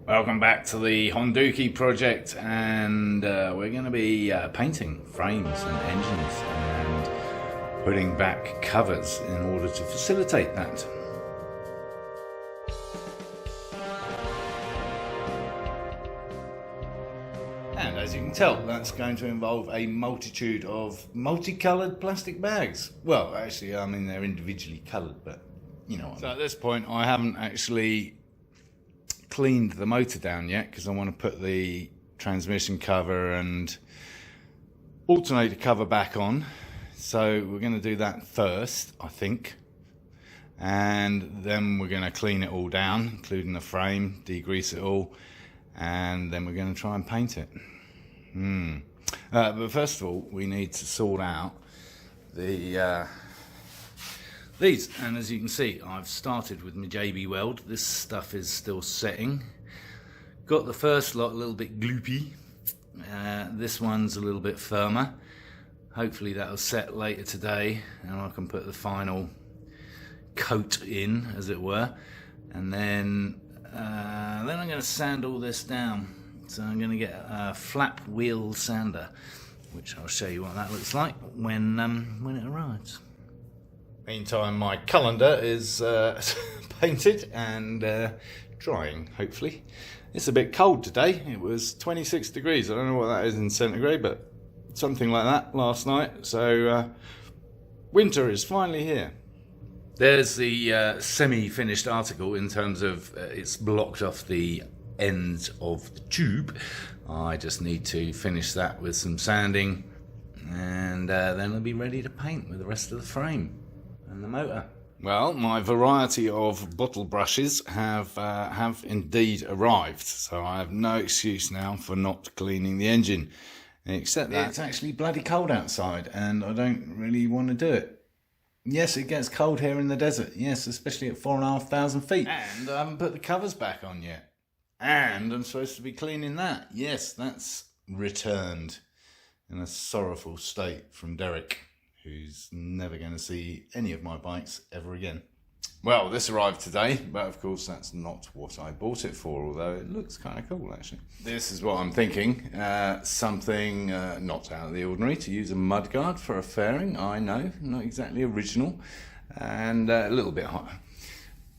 Welcome back to the Honda project, and we're going to be painting frames and engines and putting back covers in order to facilitate that. And as you can tell, that's going to involve a multitude of multicoloured plastic bags. Well, actually, I mean, they're individually coloured, but you know what I mean. So at this point, I haven't actually cleaned the motor down yet because I want to put the transmission cover and alternator cover back on. So we're going to do that first, I think, and then we're going to clean it all down, including the frame, degrease it all, and then we're going to try and paint it. But first of all, we need to sort out the these, and as you can see, I've started with my JB Weld. This stuff is still setting. Got the first lot a little bit gloopy. This one's a little bit firmer. Hopefully that'll set later today and I can put the final coat in, as it were. And then I'm going to sand all this down. So I'm going to get a flap wheel sander, which I'll show you what that looks like when it arrives. Meantime, my colander is painted and drying, hopefully. It's a bit cold today. It was 26 degrees. I don't know what that is in centigrade, but something like that last night. So winter is finally here. There's the semi-finished article in terms of it's blocked off the end of the tube. I just need to finish that with some sanding, and then I'll be ready to paint with the rest of the frame and the motor. Well, my variety of bottle brushes have indeed arrived, so I have no excuse now for not cleaning the engine, except that it's actually bloody cold outside and I don't really want to do it. Yes, it gets cold here in the desert, yes, especially at 4,500 feet, and I haven't put the covers back on yet, and I'm supposed to be cleaning that. Yes, that's returned in a sorrowful state from Derek, who's never going to see any of my bikes ever again. Well, this arrived today, but of course that's not what I bought it for, although it looks kind of cool actually. This is what I'm thinking, something not out of the ordinary, to use a mudguard for a fairing. I know, not exactly original, and a little bit higher.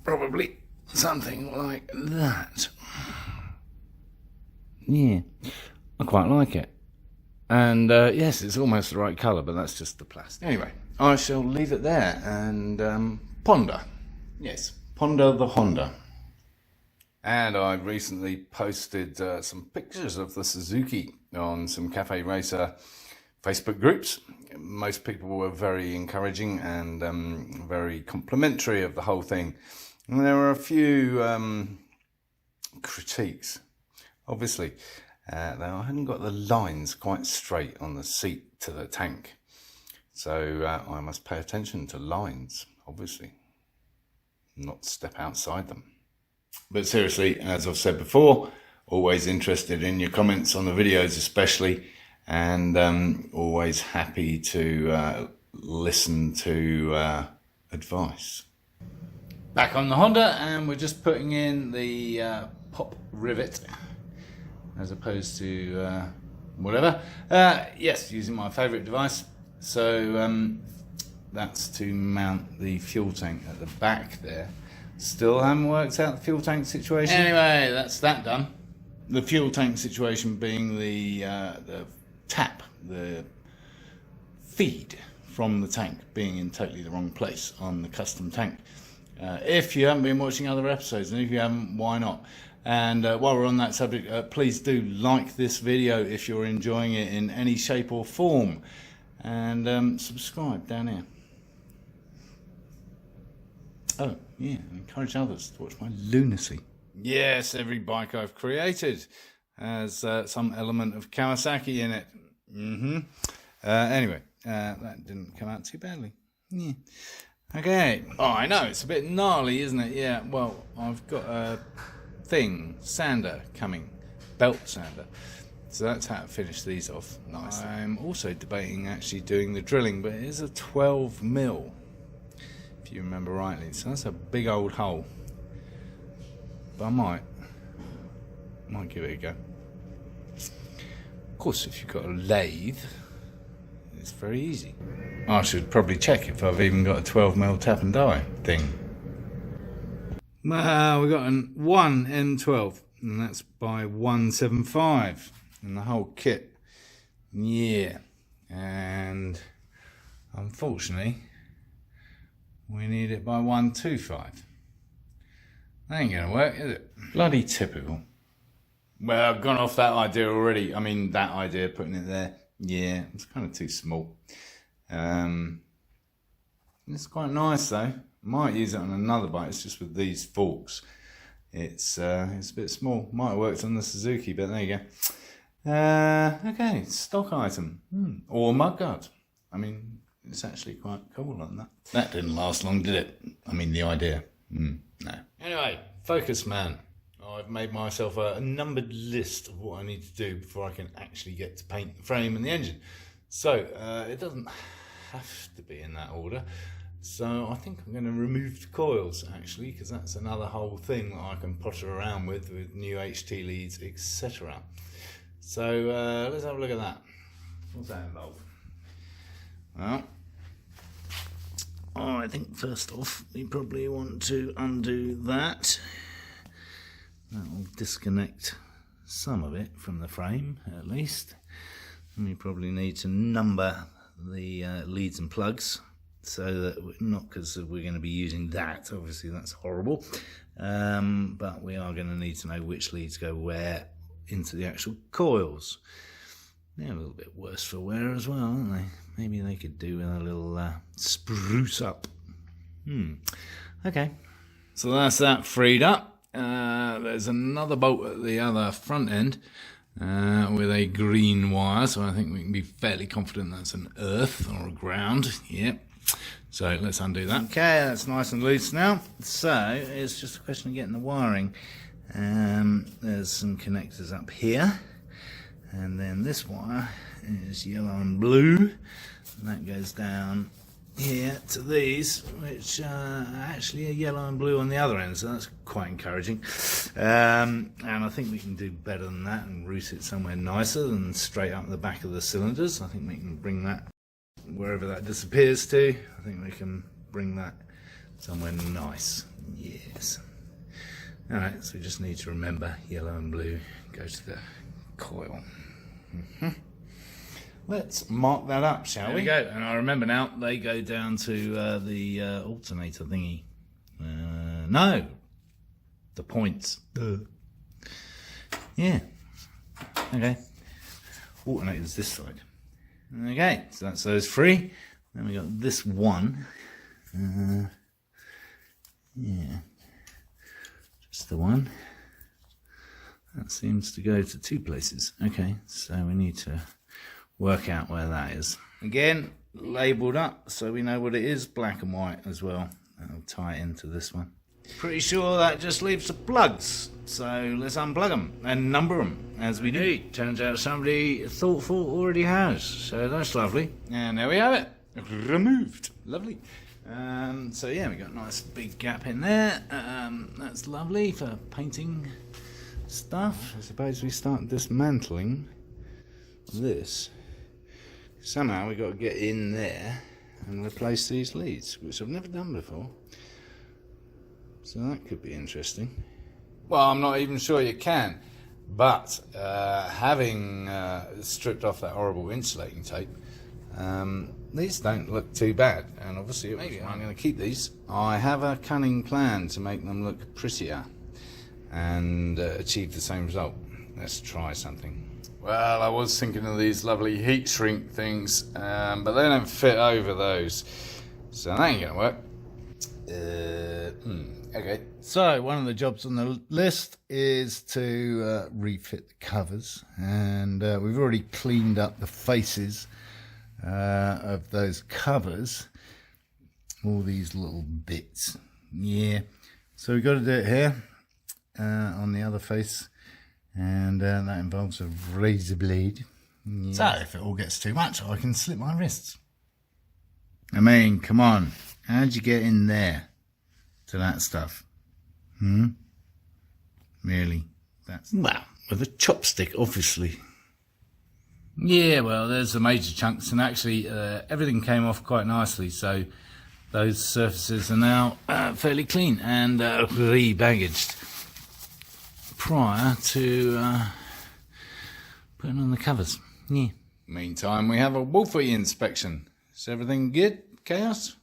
Probably something like that. Yeah, I quite like it. And yes, it's almost the right colour, but that's just the plastic. Anyway, I shall leave it there and ponder. Yes, ponder the Honda. And I recently posted some pictures of the Suzuki on some CafeRacer Facebook groups. Most people were very encouraging and very complimentary of the whole thing. And there were a few critiques, obviously. Though I hadn't got the lines quite straight on the seat to the tank. So I must pay attention to lines, obviously, not step outside them. But seriously, as I've said before, always interested in your comments on the videos especially, and always happy to listen to advice. Back on the Honda, and we're just putting in the pop rivet, as opposed to whatever. Yes, using my favourite device. So that's to mount the fuel tank at the back there. Still haven't worked out the fuel tank situation. Anyway, that's that done. The fuel tank situation being the tap, the feed from the tank being in totally the wrong place on the custom tank. If you haven't been watching other episodes, and if you haven't, why not? And while we're on that subject, please do like this video if you're enjoying it in any shape or form, and subscribe down here. Oh yeah, encourage others to watch my lunacy. Yes, every bike I've created has some element of Kawasaki in it. Anyway, that didn't come out too badly. Yeah. Okay. Oh, I know, it's a bit gnarly, isn't it? Yeah, well, I've got a sander coming, belt sander. So that's how to finish these off nicely. I'm also debating actually doing the drilling, but it is a 12mm, if you remember rightly. So that's a big old hole. But I might. might give it a go. Of course, if you've got a lathe, it's very easy. I should probably check if I've even got a 12mm tap and die thing. Well, we've got an 1N12, and that's by 175, and the whole kit. Yeah, and unfortunately, we need it by 125. That ain't gonna work, is it? Bloody typical. Well, I've gone off that idea already. I mean, that idea, putting it there. Yeah, it's kind of too small. It's quite nice though. Might use it on another bike. It's just with these forks. It's a bit small. Might have worked on the Suzuki, but there you go. Okay, stock item. Or mudguard. I mean, it's actually quite cool like that. That didn't last long, did it? I mean, the idea. No. Anyway, focus man. I've made myself a numbered list of what I need to do before I can actually get to paint the frame and the engine. So, it doesn't have to be in that order. So I think I'm going to remove the coils actually, because that's another whole thing that I can potter around with new HT leads, etc. So let's have a look at that. What's that involve? Well, I think first off we probably want to undo that. That will disconnect some of it from the frame at least. And we probably need to number the leads and plugs, so that not because we're going to be using that, obviously that's horrible, but we are going to need to know which leads go where into the actual coils. They're a little bit worse for wear as well, aren't they? Maybe they could do with a little spruce up. Okay, so that's that freed up. There's another bolt at the other front end with a green wire, so I think we can be fairly confident that's an earth or a ground. Yep. So let's undo that. Okay, that's nice and loose now. So it's just a question of getting the wiring. There's some connectors up here, and then this wire is yellow and blue, and that goes down here to these, which are actually are yellow and blue on the other end, so that's quite encouraging. And I think we can do better than that and route it somewhere nicer than straight up the back of the cylinders. I think we can bring that wherever that disappears to. I think we can bring that somewhere nice. Yes. Alright, so we just need to remember yellow and blue go to the coil. Let's mark that up, shall we? There we go, and I remember now, they go down to the alternator thingy. No, the points. Yeah. Okay. Alternator's this side. Okay, so that's those three. Then we got this one. Yeah. Just the one. That seems to go to two places. Okay, so we need to work out where that is. Again, labelled up so we know what it is, black and white as well. That'll tie it into this one. Pretty sure that just leaves the plugs, so let's unplug them and number them as we do. Turns out somebody thoughtful already has, so that's lovely. And there we have it, removed. Lovely. So yeah, we got a nice big gap in there. That's lovely for painting stuff. I suppose we start dismantling this. Somehow we got to get in there and replace these leads, which I've never done before. So that could be interesting. Well, I'm not even sure you can, but having stripped off that horrible insulating tape, these don't look too bad, and obviously maybe I'm going to keep these. I have a cunning plan to make them look prettier and achieve the same result. Let's try something. Well, I was thinking of these lovely heat shrink things, but they don't fit over those, so that ain't gonna work. Okay. So one of the jobs on the list is to refit the covers, and we've already cleaned up the faces of those covers, all these little bits. Yeah, so we've got to do it here on the other face, and that involves a razor blade. Yeah. So if it all gets too much, I can slip my wrists. I mean, come on, how'd you get in there to that stuff? Really? That's, well, with a chopstick, obviously. Yeah, well, there's the major chunks, and actually everything came off quite nicely, so those surfaces are now fairly clean and re-baggaged prior to putting on the covers. Yeah. Meantime, we have a Wolfie inspection. Is everything good, Chaos?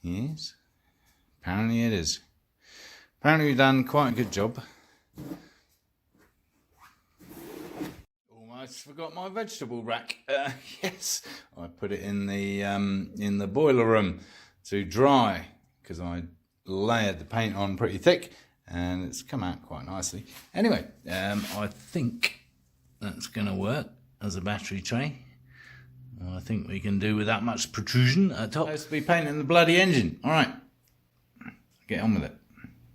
Yes. Apparently it is. Apparently we've done quite a good job. Almost forgot my vegetable rack. Yes, I put it in the boiler room to dry because I layered the paint on pretty thick and it's come out quite nicely. Anyway, I think that's going to work as a battery tray. I think we can do with that much protrusion at the top. Supposed to be painting the bloody engine. All right, get on with it.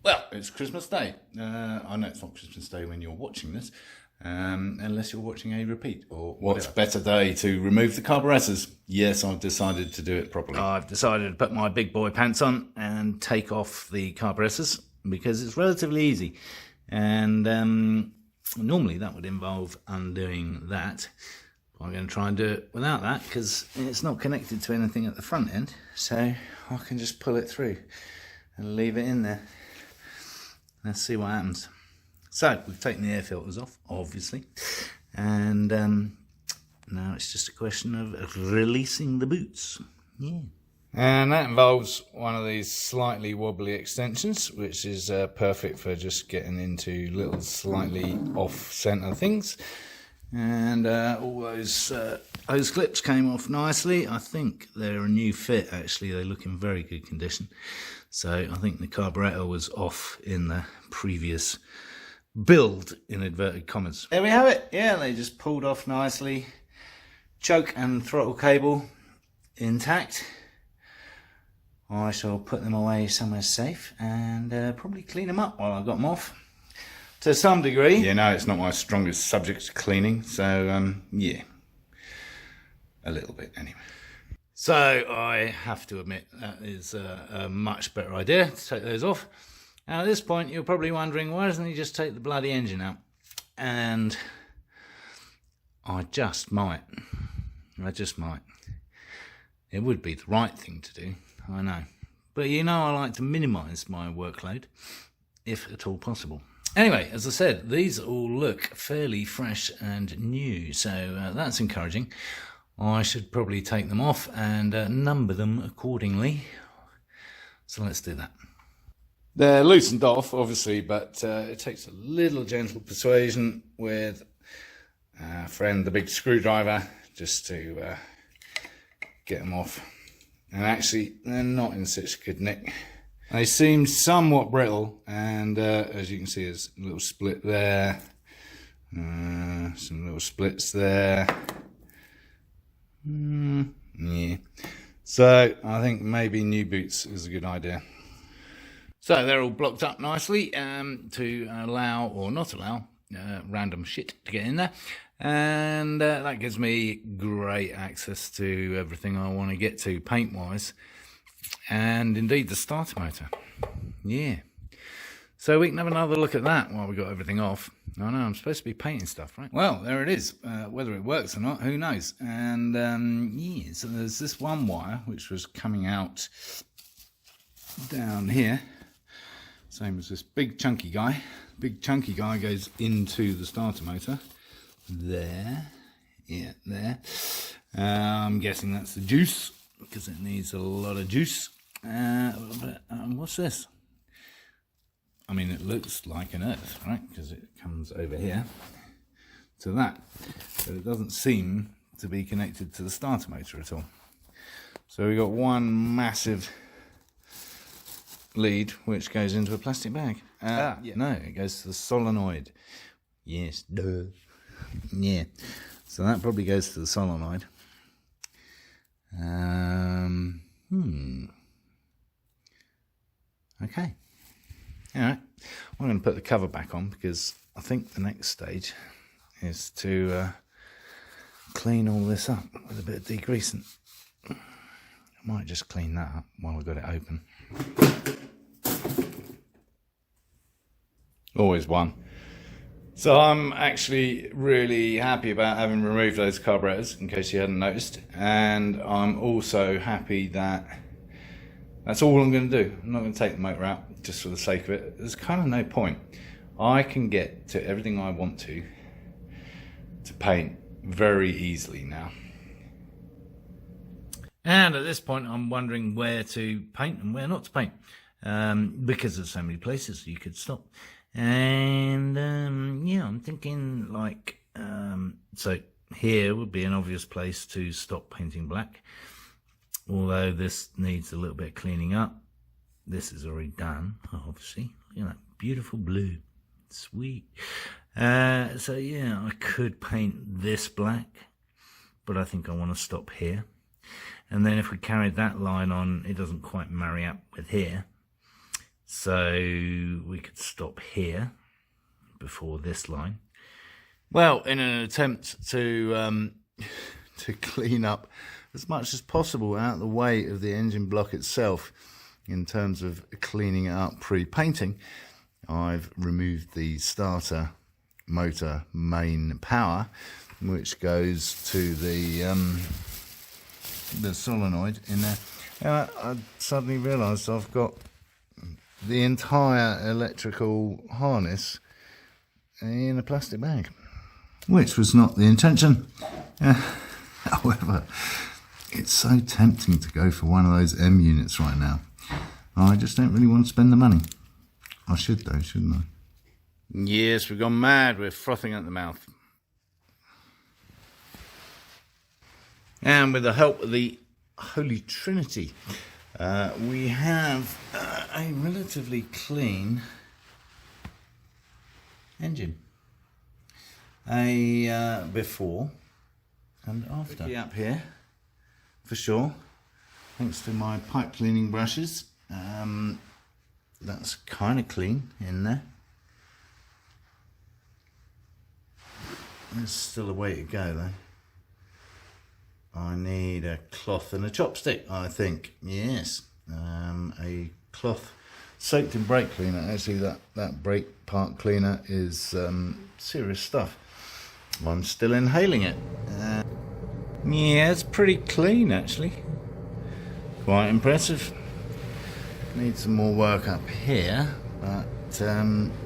Well, it's Christmas Day. I know it's not Christmas Day when you're watching this, unless you're watching a repeat or what's better day to remove the carburetors. Yes, I've decided to do it properly. I've decided to put my big boy pants on and take off the carburetors because it's relatively easy. And normally that would involve undoing that. I'm going to try and do it without that because it's not connected to anything at the front end, so I can just pull it through and leave it in there. Let's see what happens. So we've taken the air filters off, obviously, and now it's just a question of releasing the boots. Yeah. And that involves one of these slightly wobbly extensions, which is perfect for just getting into little slightly off-center things. And all those hose clips came off nicely. I think they're a new fit, actually. They look in very good condition. So I think the carburetor was off in the previous build, in inverted commas. There we have it. Yeah, they just pulled off nicely. Choke and throttle cable intact. I shall put them away somewhere safe and probably clean them up while I've got them off. To some degree. Yeah, no, it's not my strongest subject, cleaning, so yeah, a little bit anyway. So I have to admit that is a much better idea to take those off. Now at this point you're probably wondering, why doesn't he just take the bloody engine out? And I just might. It would be the right thing to do, I know. But you know, I like to minimise my workload, if at all possible. Anyway, as I said, these all look fairly fresh and new, so that's encouraging. I should probably take them off and number them accordingly. So let's do that. They're loosened off, obviously, but it takes a little gentle persuasion with our friend the big screwdriver just to get them off. And actually, they're not in such good nick. They seem somewhat brittle, and as you can see, there's a little split there, some little splits there. Yeah. So I think maybe new boots is a good idea. So they're all blocked up nicely to allow or not allow random shit to get in there, and that gives me great access to everything I want to get to paint-wise. And indeed the starter motor. Yeah. So we can have another look at that while we got everything off. I know, I'm supposed to be painting stuff, right? Well, there it is. Whether it works or not, who knows? And yeah, so there's this one wire which was coming out down here. Same as this big chunky guy. Big chunky guy goes into the starter motor. There. Yeah, there. I'm guessing that's the juice, because it needs a lot of juice. What's this? I mean, it looks like an earth, right? Because it comes over here to that. But it doesn't seem to be connected to the starter motor at all. So we've got one massive lead which goes into a plastic bag. Yeah. No, it goes to the solenoid. Yes, duh. Yeah. So that probably goes to the solenoid. Okay. All right. I'm going to put the cover back on because I think the next stage is to clean all this up with a bit of degreasant. I might just clean that up while I've got it open. Always one. So I'm actually really happy about having removed those carburetors, in case you hadn't noticed, and I'm also happy that that's all I'm going to do. I'm not going to take the motor out just for the sake of it. There's kind of no point. I can get to everything I want to paint very easily now. And at this point I'm wondering where to paint and where not to paint, because there's so many places you could stop. And yeah, I'm thinking like, so here would be an obvious place to stop painting black, although this needs a little bit of cleaning up. This is already done, obviously. You know, beautiful blue, sweet. So yeah, I could paint this black, but I think I want to stop here. And then if we carried that line on, it doesn't quite marry up with here. So we could stop here before this line. Well, in an attempt to clean up as much as possible out of the way of the engine block itself, in terms of cleaning it up pre-painting, I've removed the starter motor main power, which goes to the solenoid in there. And I suddenly realised I've got the entire electrical harness in a plastic bag, which was not the intention. However, it's so tempting to go for one of those M units right now. I just don't really want to spend the money. I should though, shouldn't I? Yes, we've gone mad. We're frothing at the mouth. And with the help of the Holy Trinity, we have a relatively clean engine. A before and after. Up here, for sure, thanks to my pipe cleaning brushes. That's kind of clean in there. There's still a way to go though. I need a cloth and a chopstick, I think. Yes, a cloth soaked in brake cleaner. Actually, that brake part cleaner is serious stuff. I'm still inhaling it. Yeah, it's pretty clean actually. Quite impressive. Need some more work up here, but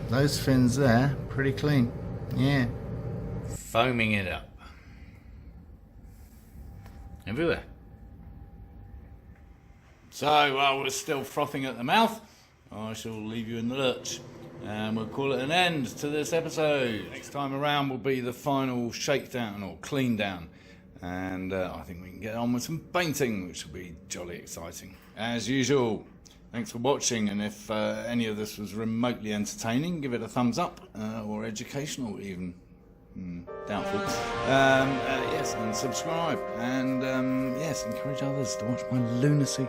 those fins there, pretty clean. Yeah. Foaming it up. Everywhere. So, while we're still frothing at the mouth, I shall leave you in the lurch. And we'll call it an end to this episode. Next time around will be the final shakedown or clean down. And I think we can get on with some painting, which will be jolly exciting. As usual, thanks for watching. And if any of this was remotely entertaining, give it a thumbs up or educational even. Doubtful. Yes, and subscribe. And yes, encourage others to watch my lunacy.